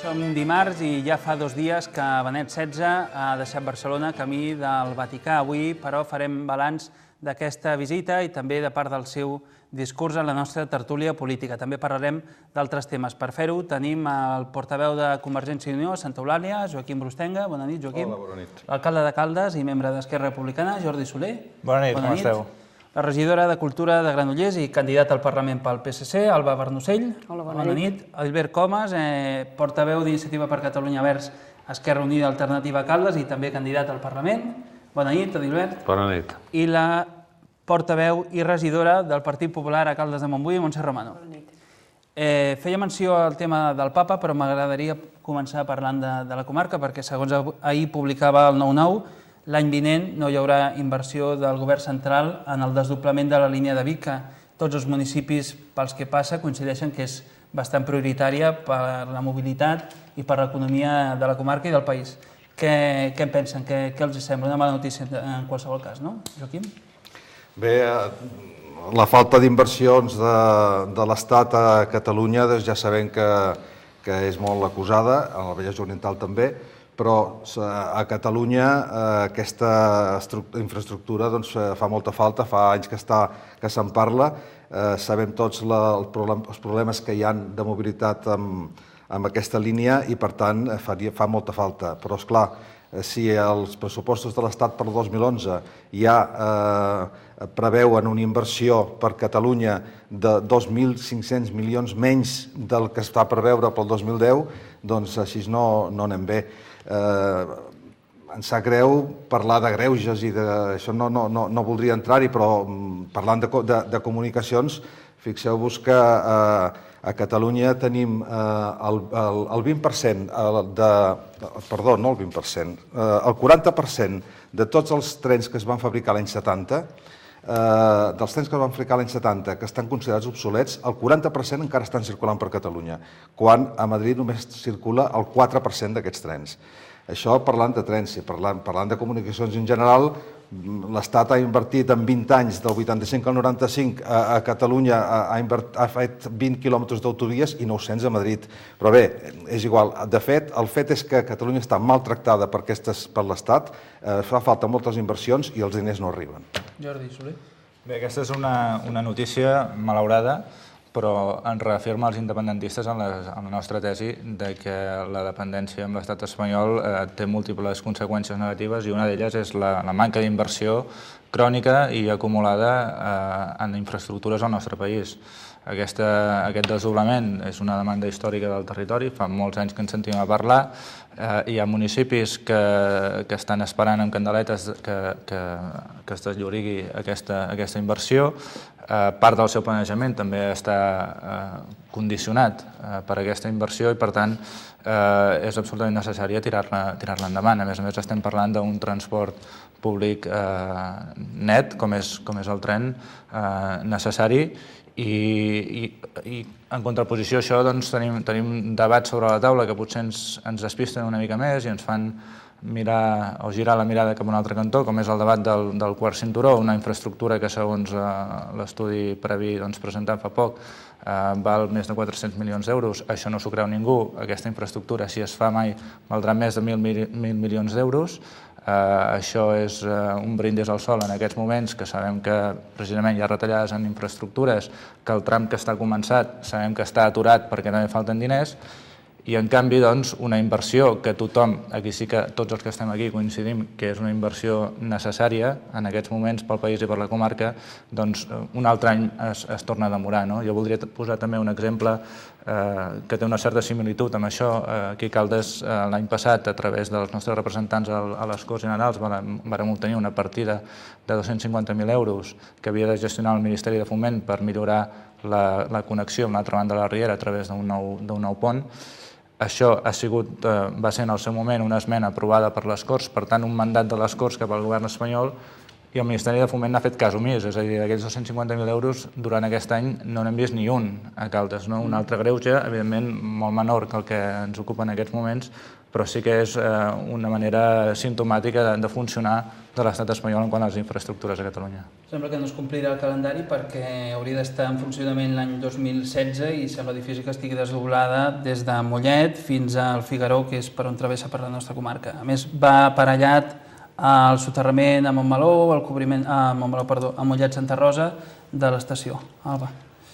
Som dimarts i ja fa 2 dies que Benet XVI ha deixat Barcelona camí del Vaticà. Avui, però, farem balanç d'aquesta visita i també de part del seu discurs en la nostra tertúlia política. També parlarem d'altres temes. Per fer-ho, tenim el portaveu de Convergència i Unió a Santa Eulàlia, Joaquim Brustenga. Bona nit, Joaquim. Hola, bona nit. L'alcalde de Caldes i membre d'Esquerra Republicana, Jordi Soler. Bona nit, com esteu? La regidora de Cultura de Granollers i candidat al Parlament pel PSC, Alba Bernocell. Hola, bona nit. Albert Comas, portaveu d'Iniciativa per Catalunya Verds, Esquerra Unida Alternativa a Caldes i també candidat al Parlament. Bona nit, Adilbert. Bona nit. I la portaveu i regidora del Partit Popular a Caldes de Montbui, Montse Romano. Bona nit. Feia menció al tema del Papa, però m'agradaria començar parlant de la comarca, perquè segons ahir publicava el 9-9, l'any vinent no hi haurà inversió del govern central en el desdoblament de la línia de Vic, que tots els municipis pels que passa coincideixen que és bastant prioritària per la mobilitat i per l'economia de la comarca i del país. Què en pensen? Què els sembla? Una mala notícia en qualsevol cas, no, Joaquim? Bé, la falta d'inversions de l'Estat a Catalunya ja sabem que és molt acusada, a la Vallès Oriental també, però a Catalunya aquesta infraestructura fa molta falta, fa anys que se'n parla, sabem tots els problemes que hi ha de mobilitat amb aquesta línia i per tant fa molta falta. Però esclar, si els pressupostos de l'Estat per 2011 ja preveuen una inversió per Catalunya de 2.500 milions menys del que està a preveure pel 2010, doncs així no anem bé. Em sap greu parlar de greuges i d'això no voldria entrar-hi, però parlant de comunicacions, fixeu-vos que a Catalunya tenim el 20%, perdó, no el 20%, el 40% de tots els trens que es van fabricar l'any 70, dels trens que es van fabricar l'any 70 que estan considerats obsolets, el 40% encara estan circulant per Catalunya, quan a Madrid només circula el 4% d'aquests trens. Això parlant de trens, i parlant de comunicacions en general, l'Estat ha invertit en 20 anys, del 85 al 95, a Catalunya ha fet 20 quilòmetres d'autovies i 900 a Madrid. Però bé, és igual. De fet, el fet és que Catalunya està maltractada per l'Estat, fa falta moltes inversions i els diners no arriben. Jordi Soler. Bé, aquesta és una notícia malaurada, però ens reafirma els independentistes en la nostra tesi de que la dependència amb l'estat espanyol té múltiples conseqüències negatives i una d'elles és la manca d'inversió crònica i acumulada en infraestructures al nostre país. Aquest desdoblament és una demanda històrica del territori, fa molts anys que en sentim a parlar, hi ha municipis que estan esperant amb candeletes que es desllorigui aquesta inversió. Part del seu planejament també està condicionat per aquesta inversió i, per tant, és absolutament necessari tirar-la endavant. A més, estem parlant d'un transport públic net, com és el tren, necessari, i en contraposició a això tenim debats sobre la taula que potser ens despisten una mica més i ens fan mirar o girar la mirada cap a un altre cantó, com és el debat del quart cinturó, una infraestructura que, segons l'estudi previ presentat fa poc, val més de 400 milions d'euros. Això no s'ho creu ningú. Aquesta infraestructura, si es fa mai, valdrà més de 1.000 milions d'euros. Això és un brindis al sol en aquests moments, que sabem que precisament hi ha retallades en infraestructures, que el tram que està començat sabem que està aturat perquè també falten diners, i en canvi una inversió que tothom, aquí sí que tots els que estem aquí coincidim que és una inversió necessària en aquests moments pel país i per la comarca, un altre any es torna a demorar. Jo voldria posar també un exemple que té una certa similitud amb això. Aquí a Caldes l'any passat, a través dels nostres representants a les Corts Generals, vàrem obtenir una partida de 250.000 euros que havia de gestionar el Ministeri de Foment per millorar la connexió amb l'altra banda de la Riera a través d'un nou pont. Això va ser en el seu moment una esmena aprovada per les Corts, per tant un mandat de les Corts cap al govern espanyol, i el Ministeri de Foment n'ha fet cas omís, és a dir, d'aquells 250.000 euros durant aquest any no n'hem vist ni un a Caldes. Un altre greuge, evidentment molt menor que el que ens ocupa en aquests moments, però sí que és una manera simptomàtica de funcionar de l'estat espanyol en quant a les infraestructures a Catalunya. Sembla que no es complirà el calendari perquè hauria d'estar en funcionament l'any 2016 i sembla difícil que estigui desdoblada des de Mollet fins al Figaró, que és per on travessa per la nostra comarca. A més, va aparellat el soterrament a Montmeló, el cobriment a Mollet Santa Rosa de l'estació. Alba.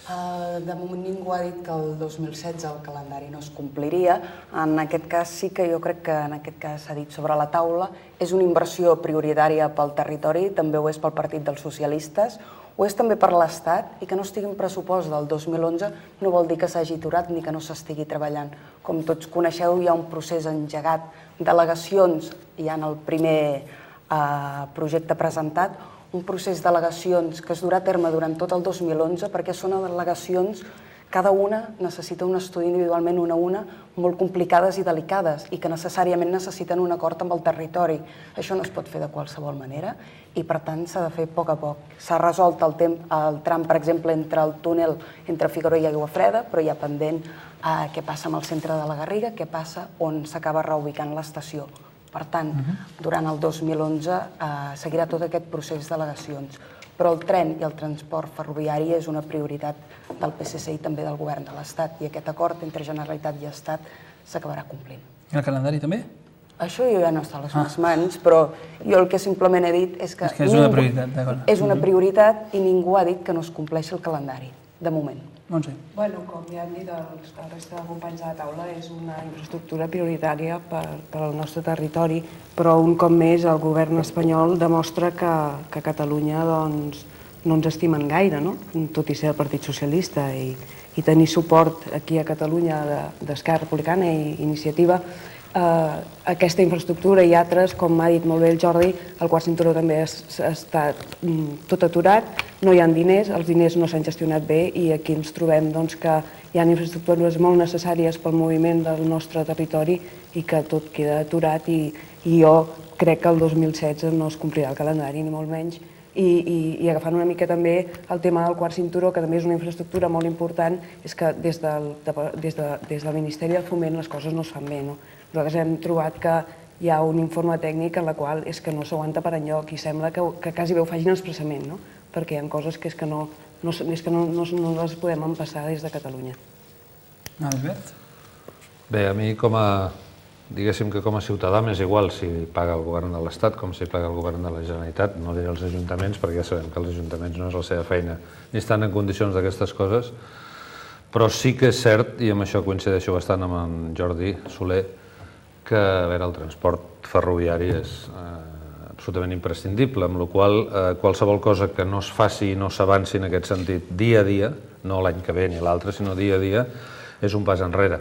De moment ningú ha dit que el 2016 el calendari no es compliria. En aquest cas sí que jo crec que en aquest cas s'ha dit sobre la taula. És una inversió prioritària pel territori, també ho és pel Partit dels Socialistes, ho és també per l'Estat, i que no estigui en pressupost del 2011 no vol dir que s'hagi aturat ni que no s'estigui treballant. Com tots coneixeu, hi ha un procés engegat d'al·legacions, hi ha en el primer projecte presentat, un procés d'al·legacions que es durà a terme durant tot el 2011 perquè són al·legacions, cada una necessita un estudi individualment una a una, molt complicades i delicades i que necessàriament necessiten un acord amb el territori. Això no es pot fer de qualsevol manera i per tant s'ha de fer a poc. S'ha resolt el tram, per exemple, entre el túnel entre Figaró i Aiguafreda, però hi ha pendent què passa amb el centre de la Garriga, què passa on s'acaba reubicant l'estació. Per tant, durant el 2011 seguirà tot aquest procés d'al·legacions. Però el tren i el transport ferroviari és una prioritat del PSC i també del govern de l'Estat, i aquest acord entre Generalitat i Estat s'acabarà complint. I el calendari també? Això ja no està a les meves mans, però jo el que simplement he dit és que és una prioritat, d'acord. És una prioritat i ningú ha dit que no es compleixi el calendari, de moment. Montse. Bueno, com ja han dit la resta de companys de la taula, és una infraestructura prioritària per al nostre territori, però un cop més el govern espanyol demostra que Catalunya doncs, no ens estimen gaire, no? Tot i ser el Partit Socialista i tenir suport aquí a Catalunya d'Esquerra Republicana i Iniciativa. Aquesta infraestructura i altres, com ha dit molt bé el Jordi, el quart cinturó també està tot aturat, no hi ha diners, els diners no s'han gestionat bé i aquí ens trobem que hi ha infraestructures molt necessàries pel moviment del nostre territori i que tot queda aturat i jo crec que el 2016 no es complirà el calendari, ni molt menys. I agafant una mica també el tema del quart cinturó, que també és una infraestructura molt important, és que des del Ministeri del Foment les coses no es fan bé. Nosaltres hem trobat que hi ha un informe tècnic en el qual és que no s'aguanta per enlloc i sembla que quasi bé ho facin expressament, perquè hi ha coses que no les podem empassar des de Catalunya. Albert? Bé, a mi diguéssim que com a ciutadà m'és igual si paga el govern de l'Estat com si paga el govern de la Generalitat, no diré els ajuntaments perquè ja sabem que els ajuntaments no és la seva feina ni estan en condicions d'aquestes coses, però sí que és cert, i amb això coincideixo bastant amb en Jordi Soler, que el transport ferroviari és absolutament imprescindible, amb la qual qualsevol cosa que no es faci i no s'avanci en aquest sentit dia a dia, no l'any que ve ni l'altre, sinó dia a dia, és un pas enrere.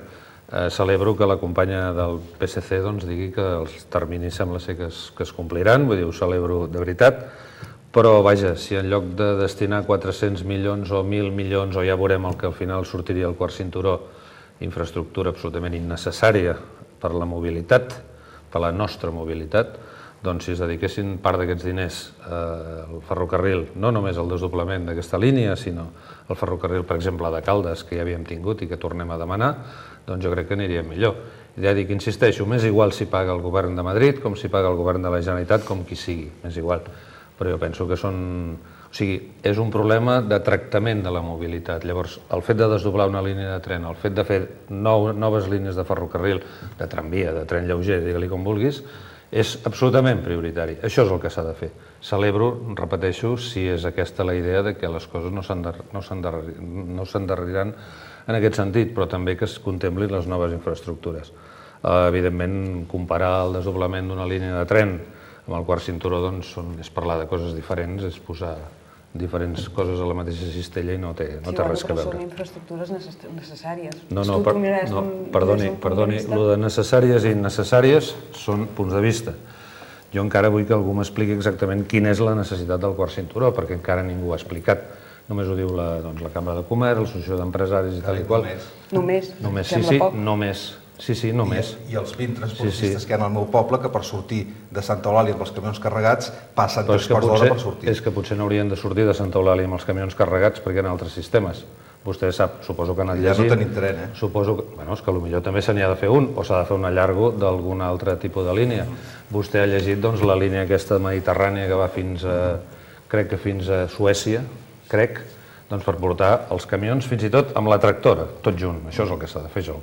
Celebro que la companya del PSC digui que els terminis sembla ser que es compliran, vull dir, ho celebro de veritat, però vaja, si en lloc de destinar 400 milions o 1.000 milions, o ja veurem el que al final sortiria el quart cinturó, infraestructura absolutament innecessària per la mobilitat, per la nostra mobilitat, doncs si es dediquessin part d'aquests diners al ferrocarril, no només al desdoblament d'aquesta línia, sinó al ferrocarril, per exemple, de Caldes, que ja havíem tingut i que tornem a demanar, doncs jo crec que aniria millor. Ja dic, insisteixo, m'és igual si paga el govern de Madrid com si paga el govern de la Generalitat, com qui sigui, m'és igual. Però jo penso que és un problema de tractament de la mobilitat. Llavors, el fet de desdoblar una línia de tren, el fet de fer noves línies de ferrocarril, de tramvia, de tren lleuger, digue-li com vulguis, és absolutament prioritari. Això és el que s'ha de fer. Celebro, repeteixo, si és aquesta la idea de que les coses no s'endarreriran en aquest sentit, però també que es contemplin les noves infraestructures. Evidentment, comparar el desdoblament d'una línia de tren amb el quart cinturó és parlar de coses diferents, és posar diferents coses a la mateixa cistella i no té res a veure. Són infraestructures necessàries. No, perdoni, el de necessàries i innecessàries són punts de vista. Jo encara vull que algú m'expliqui exactament quina és la necessitat del quart cinturó, perquè encara ningú ho ha explicat. Només ho diu la Cambra de Comerç, l'Associació d'Empresaris i tal i qual. Només? Sí, només. Sí, només. I els 20 transportistes que hi ha al meu poble, que per sortir de Santa Eulàlia amb els camions carregats passen 3 quarts d'hora per sortir. És que potser no haurien de sortir de Santa Eulàlia amb els camions carregats perquè hi ha altres sistemes. Vostè sap, suposo que han anat Ja no llegint... tenim tren, eh? Suposo que, bueno, és que potser també se n'hi ha de fer un, o s'ha de fer un allargo d'algun altre tipus de línia. Vostè ha llegit doncs, la línia aquesta mediterrània que va fins a, crec que fins a Suècia, doncs per portar els camions fins i tot amb la tractora, tot junt. Això és el que s'ha de fer, o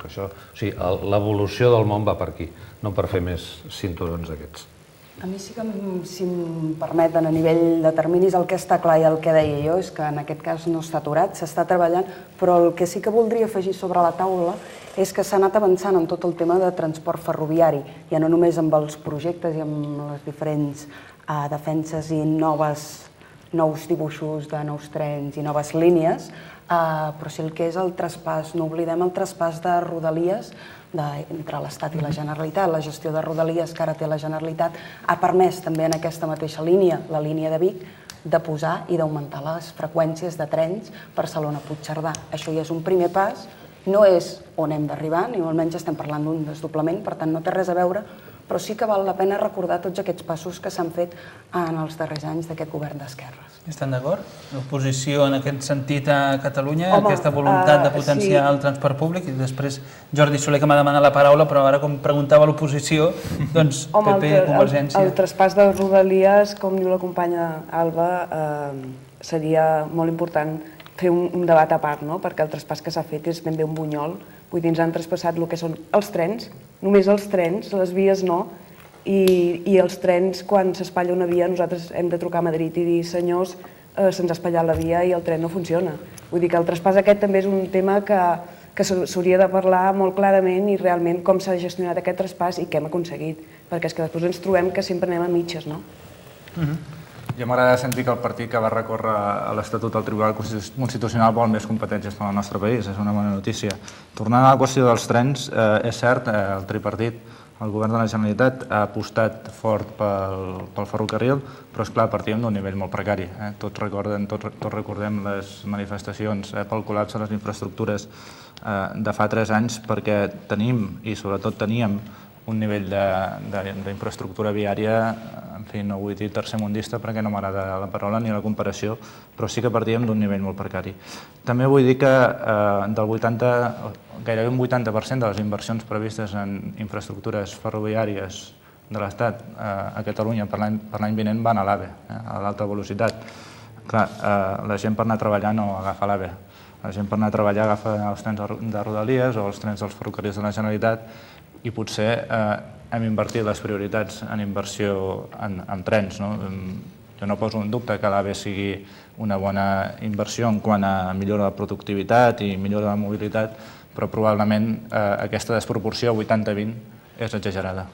sigui, l'evolució del món va per aquí, no per fer més cinturons d'aquests. A mi sí que, si em permeten, a nivell de terminis, el que està clar i el que deia jo és que en aquest cas no està aturat, s'està treballant, però el que sí que voldria afegir sobre la taula és que s'ha anat avançant en tot el tema de transport ferroviari, ja no només amb els projectes i amb les diferents defenses i nous dibuixos de nous trens i noves línies, però sí el que és el traspàs. No oblidem el traspàs de Rodalies entre l'Estat i la Generalitat. La gestió de Rodalies que ara té la Generalitat ha permès també en aquesta mateixa línia, la línia de Vic, de posar i d'augmentar les freqüències de trens Barcelona-Puigcerdà. Això ja és un primer pas, no és on hem d'arribar, ni molt menys estem parlant d'un desdoblament, per tant no té res a veure, però sí que val la pena recordar tots aquests passos que s'han fet en els darrers anys d'aquest govern d'esquerres. Estan d'acord? L'oposició en aquest sentit a Catalunya, aquesta voluntat de potenciar el transport públic, i després Jordi Soler, que m'ha demanat la paraula, però ara com preguntava l'oposició, doncs PP, Convergència... El traspàs de Rodalies, com diu la companya Alba, seria molt important fer un debat a part, perquè el traspàs que s'ha fet és ben bé un bunyol. Vull dir, ens han traspassat el que són els trens, només els trens, les vies no, i els trens, quan s'espatlla una via, nosaltres hem de trucar a Madrid i dir, senyors, se'ns ha espatllat la via i el tren no funciona. Vull dir que el traspàs aquest també és un tema que s'hauria de parlar molt clarament i realment com s'ha gestionat aquest traspàs i què hem aconseguit, perquè és que després ens trobem que sempre anem a mitges, no? Ja m'agrada sentir que el partit que va recórrer a l'Estatut del Tribunal Constitucional vol més competències per al nostre país, és una bona notícia. Tornant a la qüestió dels trens, és cert, el tripartit, el govern de la Generalitat ha apostat fort pel ferrocarril, però esclar, partíem d'un nivell molt precari. Tots recordem les manifestacions pel col·lapse de les infraestructures de fa 3 anys perquè tenim, i sobretot teníem, un nivell d'infraestructura viària, en fi, no vull dir tercermundista perquè no m'agrada la paraula ni la comparació, però sí que partíem d'un nivell molt precari. També vull dir que gairebé un 80% de les inversions previstes en infraestructures ferroviàries de l'Estat a Catalunya per l'any vinent van a l'AVE, a l'alta velocitat. Clar, la gent per anar a treballar no agafa l'AVE. La gent per anar a treballar agafa els trens de Rodalies o els trens dels ferrocarrils de la Generalitat i potser hem invertit les prioritats en inversió en trens. Jo no poso en dubte que l'AVE sigui una bona inversió en quant a millora de la productivitat i millora de la mobilitat, però probablement aquesta desproporció 80-20 és exagerada.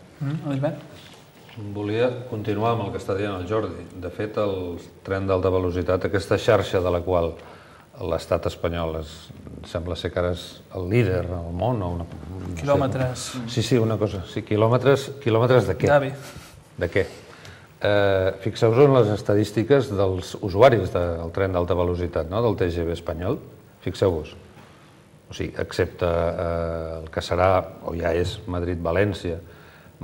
Volia continuar amb el que està dient el Jordi. De fet, el tren d'alta velocitat, aquesta xarxa de la qual l'estat espanyol sembla ser que ara és el líder al món. Quilòmetres. Sí, una cosa. Sí, quilòmetres de què? D'avi. De què? Fixeu-vos en les estadístiques dels usuaris del tren d'alta velocitat, del TGV espanyol. Fixeu-vos. O sigui, excepte el que serà, o ja és Madrid-València,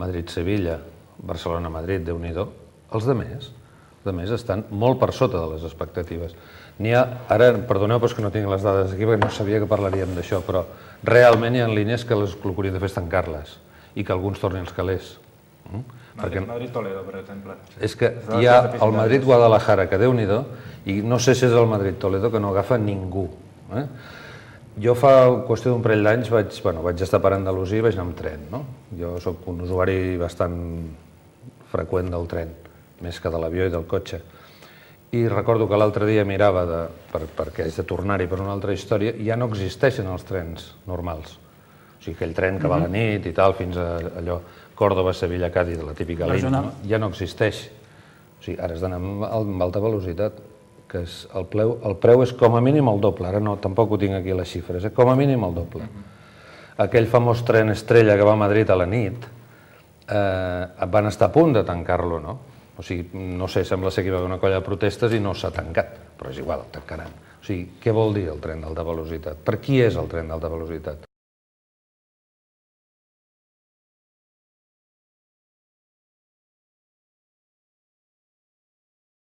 Madrid-Sevilla, Barcelona-Madrid, Déu-n'hi-do, els altres estan molt per sota de les expectatives. Ara, perdoneu, però és que no tinc les dades aquí perquè no sabia que parlaríem d'això, però realment hi ha línies que el que haurien de fer és tancar-les i que alguns tornin als calés. Madrid-Toledo, per exemple. És que hi ha el Madrid-Guadalajara, que Déu-n'hi-do, i no sé si és el Madrid-Toledo que no agafa ningú. Jo fa qüestió d'un parell d'anys vaig estar per Andalusia i vaig anar amb tren. Jo soc un usuari bastant freqüent del tren, més que de l'avió i del cotxe. I recordo que l'altre dia mirava, perquè haig de tornar-hi per una altra història, i ja no existeixen els trens normals. O sigui, aquell tren que va a la nit i tal, fins a allò, Còrdova, Sevilla, Cádiz, la típica línia, ja no existeix. O sigui, ara has d'anar amb alta velocitat, que el preu és com a mínim el doble. Ara no, tampoc ho tinc aquí les xifres, com a mínim el doble. Aquell famós tren estrella que va a Madrid a la nit, van estar a punt de tancar-lo, no? O sigui, no sé, sembla ser que hi va haver una colla de protestes i no s'ha tancat, però és igual, el tancaran. O sigui, què vol dir el tren d'alta velocitat? Per qui és el tren d'alta velocitat?